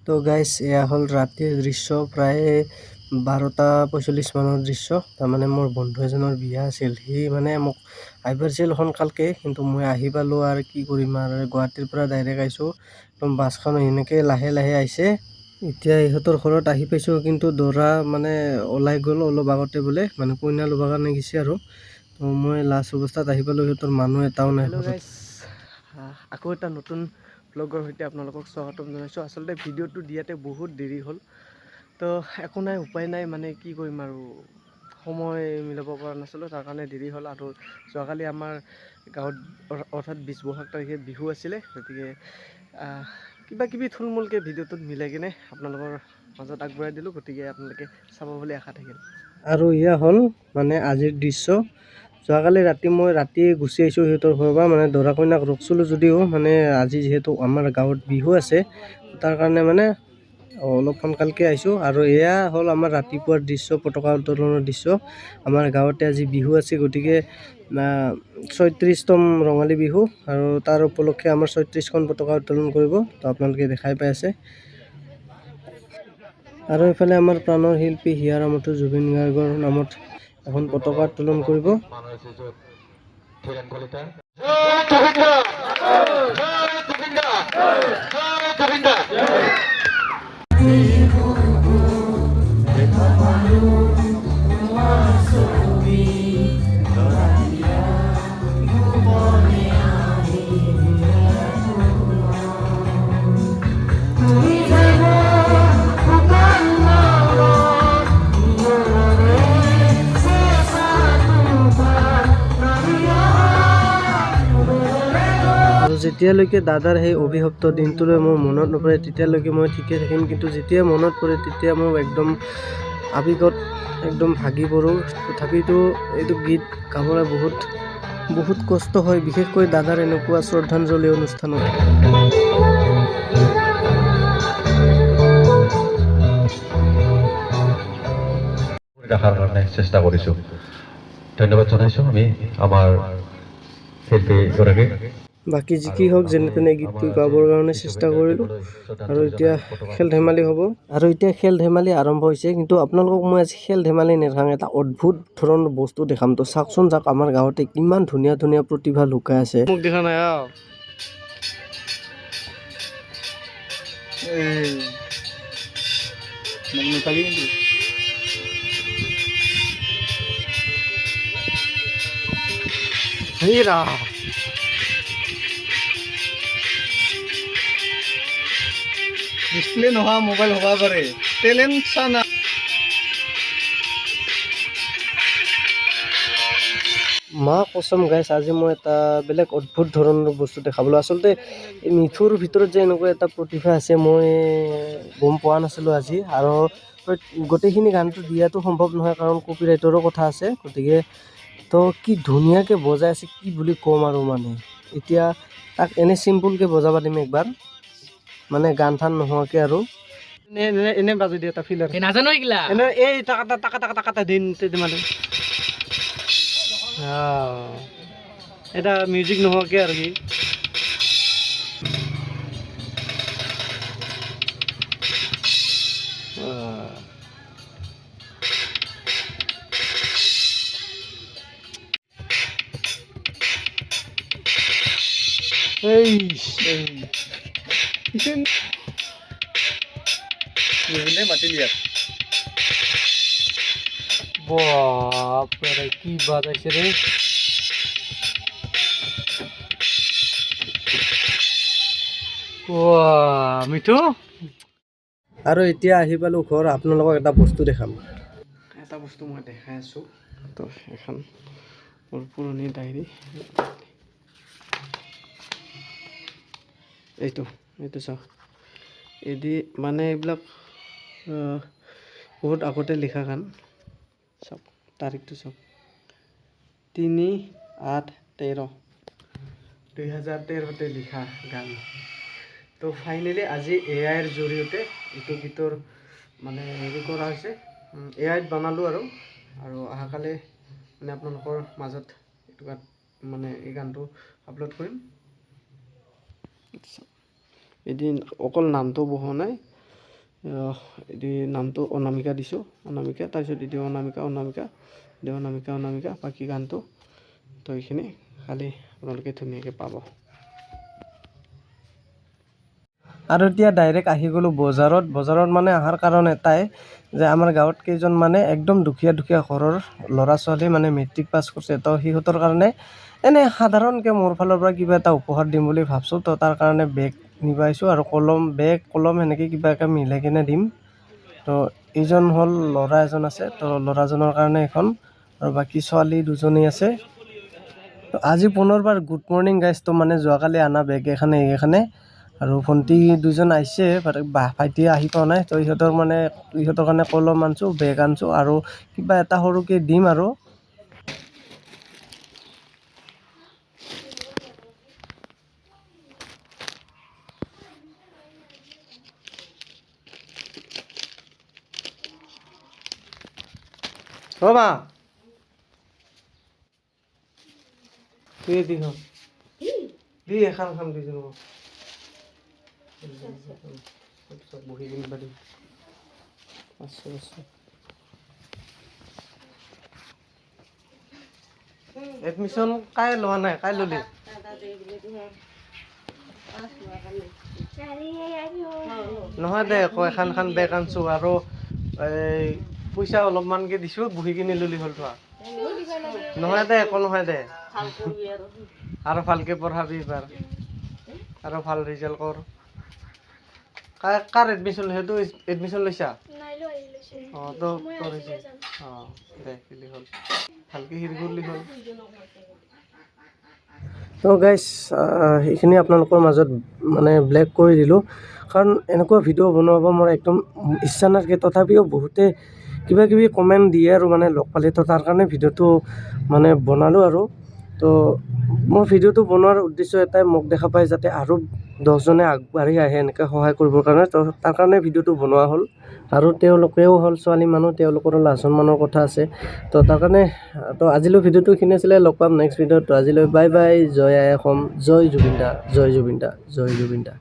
তো গাইজ এয়া হ'ল ৰাতিৰ দৃশ্য, প্ৰায় 12:45 মানৰ দৃশ্য। তাৰমানে মোৰ বন্ধু এজনৰ বিয়া আছিল, সি মানে মোক আহিব পাৰিছিল সোনকালকে, কিন্তু মই আহি পালোঁ আৰু কি কৰিম আৰু গুৱাহাটীৰ পৰা ডাইৰেক্ট আহিছোঁ। একদম বাছখন এনেকৈ লাহে লাহে আহিছে। এতিয়া ইহঁতৰ ঘৰত আহি পাইছোঁ, কিন্তু দৰা মানে ওলাই গ'ল অলপ আগতে বোলে, মানে কইনা ল'বৰ কাৰণে গৈছে আৰু। তো মই লাষ্ট অৱস্থাত আহি পালোঁ, সিহঁতৰ মানুহ এটাও নাই। আকৌ এটা নতুন ব্লগৰ সৈতে আপোনালোকক স্বাগতম জনাইছোঁ। আচলতে ভিডিঅ'টো দিয়াতে বহুত দেৰি হ'ল, তো একো নাই, উপায় নাই, মানে কি কৰিম আৰু সময় মিলাব পৰা নাছিলোঁ, তাৰ কাৰণে দেৰি হ'ল। আৰু যোৱাকালি আমাৰ গাঁৱত অৰ্থাৎ 20 ব'হাগ তাৰিখে বিহু আছিলে, গতিকে কিবা কিবি থুলমূলকৈ ভিডিঅ'টোত মিলাই কিনে আপোনালোকৰ মাজত আগবঢ়াই দিলোঁ, গতিকে আপোনালোকে চাব বুলি আশা থাকিল। আৰু এয়া হ'ল মানে আজিৰ দৃশ্য। যোৱাকালি ৰাতি মই গুচি আহিছোঁ সিহঁতৰ ঘৰৰ পৰা, মানে দৰা কইনাক ৰখিছিলোঁ যদিও মানে আজি যিহেতু আমাৰ গাঁৱত বিহু আছে, তাৰ কাৰণে মানে অলপ সোনকালকৈ আহিছোঁ। আৰু এয়া হ'ল আমাৰ ৰাতিপুৱাৰ দৃশ্য, পতাকা উত্তোলনৰ দৃশ্য। আমাৰ গাঁৱতে আজি বিহু আছে, গতিকে 36তম ৰঙালী বিহু, আৰু তাৰ উপলক্ষে আমাৰ 36খন পতাকা উত্তোলন কৰিব, তো আপোনালোকে দেখাই পাই আছে। আৰু এইফালে আমাৰ প্ৰাণৰ শিল্পী হিয়াৰ আমঠু জুবিন গাৰ্গৰ নামত এখন পতাকা উত্তোলন কৰিব। আৰু যেতিয়ালৈকে দাদাৰ সেই অভিশপ্ত দিনটোলৈ মোৰ মনত নপৰে, তেতিয়ালৈকে মই ঠিকে থাকিম, কিন্তু যেতিয়া মনত পৰে তেতিয়া মই একদম আৱেগত একদম ভাগি পৰোঁ। তথাপিতো এইটো গীত গাবলৈ বহুত কষ্ট হয়, বিশেষকৈ দাদাৰ এনেকুৱা শ্ৰদ্ধাঞ্জলি অনুষ্ঠানত। ৰাখাৰ কাৰণে চেষ্টা কৰিছোঁ। ধন্যবাদ জনাইছোঁ আমি আমাৰ শিল্পীগৰাকীক। বাকী যি কি হওক, যেনে তেনে গীতটো গাবৰ কাৰণে চেষ্টা কৰিলোঁ। আৰু এতিয়া খেল ধেমালি হ'ব, আৰু এতিয়া খেল ধেমালি আৰম্ভ হৈছে। কিন্তু আপোনালোকক মই আজি খেল ধেমালি নেদেখাওঁ, এটা অদ্ভুত ধৰণৰ বস্তু দেখাম। তো চাওকচোন, যাওক আমাৰ গাঁৱতে কিমান ধুনীয়া ধুনীয়া প্ৰতিভা লুকাই আছে। মোক দেখা নাই ডিসপ্লে নোহোৱা মোবাইল হ'ব পাৰে, টেলেণ্ট চানা। মা কচম গাইছ, আজি মই এটা বেলেগ অদ্ভুত ধৰণৰ বস্তু দেখাবলৈ। আচলতে মিঠুৰ ভিতৰত যে এনেকুৱা এটা প্ৰতিভা আছে, মই গম পোৱা নাছিলোঁ আজি। আৰু গোটেইখিনি গানটো দিয়াটো সম্ভৱ নহয়, কাৰণ কপিৰাইটৰো কথা আছে। গতিকে তো কি ধুনীয়াকৈ বজাই আছে, কি বুলি ক'ম আৰু। মানে এতিয়া তাক এনে চিম্পুলকৈ বজাব দিম একবাৰ, মানে গান থান নোহোৱাকৈ। আৰু এনে বাজু দিয়ে এটা ফিলাৰ নাজানো, এইগিলা এনে এই টাকা দিন মানে এটা মিউজিক নোহোৱাকৈ আৰু কি। মাতি দিয়া বাপৰে, কি বাজাইছে ৰে। মিঠু। আৰু এতিয়া আহি পালোঁ ঘৰ, আপোনালোকক এটা বস্তু দেখাম। এটা বস্তু মই দেখাই আছোঁ, তো এখন মোৰ পুৰণি ডায়েৰী। এইটো চাওক, মানে এইবিলাক বহুত আগতে লিখা গান। চাওক তাৰিখটো চাওক, 3/8/13, 2013তে লিখা গান। তো ফাইনেলি আজি AIৰ জৰিয়তে এইটো গীতৰ মানে হেৰি কৰা হৈছে, AIত বনালোঁ। আৰু অহাকালি মানে আপোনালোকৰ মাজত এইটো মানে এই গানটো আপলোড কৰিম। এদিন অকল নামটো বহোৱা নাই, এটি নামটো অনামিকা দিছোঁ, অনামিকা, তাৰপিছত এটি অনামিকা বাকী গানটো। তো এইখিনি খালি আপোনালোকে ধুনীয়াকৈ পাব। আৰু এতিয়া ডাইৰেক্ট আহি গ'লোঁ বজাৰত মানে অহাৰ কাৰণ এটাই যে আমাৰ গাঁৱত কেইজন মানে একদম দুখীয়া ঘৰৰ ল'ৰা ছোৱালী মানে মেট্ৰিক পাছ কৰিছে। তো সিহঁতৰ কাৰণে এনেই সাধাৰণকৈ মোৰ ফালৰ পৰা কিবা এটা উপহাৰ দিম বুলি ভাবছোঁ। তো তাৰ কাৰণে বেগ নিব আহিছোঁ আৰু কলম সেনেকৈ কিবা এটা মিলাই কিনে দিম। তো এইজন হ'ল ল'ৰা এজন আছে, তো ল'ৰাজনৰ কাৰণে এখন, আৰু বাকী ছোৱালী দুজনী আছে। তো আজি পুনৰবাৰ গুড মৰ্ণিং গাইজ। তো মানে যোৱাকালি অনা বেগ এইখানে আৰু ভণ্টি দুজন আহিছে, ভাইটি আহি পোৱা নাই। তো ইহঁতৰ কাৰণে কলম আনিছোঁ, বেগ আনিছোঁ আৰু কিবা এটা সৰুকৈ দিম আৰু। মা দি এখন দিছোঁ বহি কিনিবা দিম। এডমিশ্যন কাই লোৱা নাই, কাই ল'লি? নহয় দে আকৌ এখন বেগ আনিছোঁ আৰু এই পইচা অলপমানকৈ দিছোঁ, বহি কিনি ল'লি হ'ল। তো নহয় দে, একো নহয় দে, আৰু ভালকৈ পঢ়াবি এইবাৰ, আৰু ভাল ৰিজাল্ট কৰ। কাৰ এডমিশ্যন লৈছা? তই এডমিশ্যন লৈছা? অঁ তো তোৰ হৈছে। অঁ দে দিলি হ'ল, ভালকৈ হেৰি কৰিলি হ'ল। তো গাইজ সেইখিনি আপোনালোকৰ মাজত মানে ব্লেক কৰি দিলোঁ, কাৰণ এনেকুৱা ভিডিঅ' বনাব মোৰ একদম ইচ্ছা নাথাকে। তথাপিও বহুতে কিবা কিবি কমেণ্ট দিয়ে আৰু মানে লগ পালে, তো তাৰ কাৰণে ভিডিঅ'টো মানে বনালোঁ আৰু। তো মোৰ ভিডিঅ'টো বনোৱাৰ উদ্দেশ্য এটাই, মোক দেখা পাই যাতে আৰু 10জনে আগবাঢ়ি আহে এনেকৈ সহায় কৰিবৰ কাৰণে। তো তাৰ কাৰণে ভিডিঅ'টো বনোৱা হ'ল। আৰু তেওঁলোকেও হ'ল ছোৱালী মানুহ, তেওঁলোকৰো লাজ সন্মানৰ কথা আছে। তো তাৰ কাৰণে তো আজিলৈ ভিডিঅ'টো এইখিনি আছিলে। লগ পাম নেক্সট ভিডিঅ'ত। তো আজিলৈ বাই বাই, জয় আই অসম, জয় জুবিন দা, জয় জুবিন দা, জয় জুবিন দা।